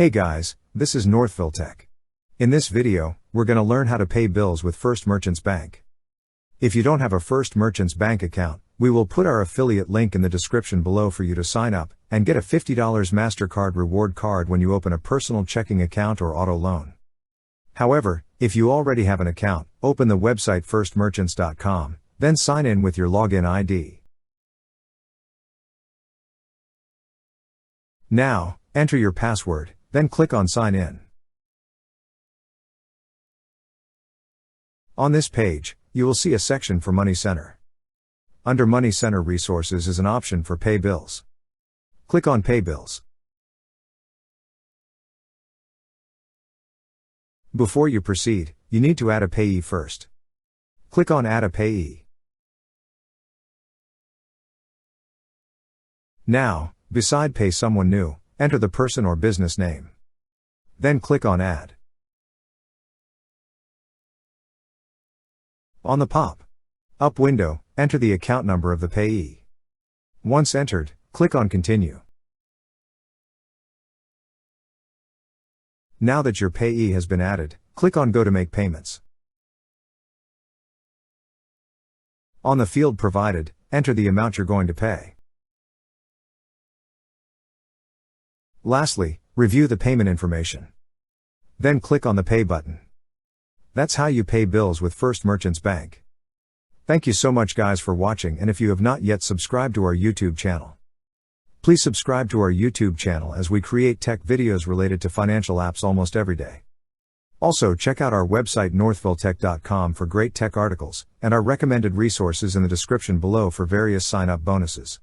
Hey guys, this is Northville Tech. In this video, we're going to learn how to pay bills with First Merchants Bank. If you don't have a First Merchants Bank account, we will put our affiliate link in the description below for you to sign up and get a $50 MasterCard reward card when you open a personal checking account or auto loan. However, if you already have an account, open the website firstmerchants.com, then sign in with your login ID. Now, enter your password, then click on Sign In. On this page, you will see a section for Money Center. Under Money Center Resources is an option for Pay Bills. Click on Pay Bills. Before you proceed, you need to add a payee first. Click on Add a Payee. Now, beside Pay Someone New, enter the person or business name. Then click on Add. On the pop-up window, enter the account number of the payee. Once entered, click on Continue. Now that your payee has been added, click on Go to Make Payments. On the field provided, enter the amount you're going to pay. Lastly, review the payment information. Then click on the Pay button. That's how you pay bills with First Merchants Bank. Thank you so much guys for watching, and if you have not yet subscribed to our YouTube channel, please subscribe to our YouTube channel as we create tech videos related to financial apps almost every day. Also check out our website northvilletech.com for great tech articles, and our recommended resources in the description below for various sign-up bonuses.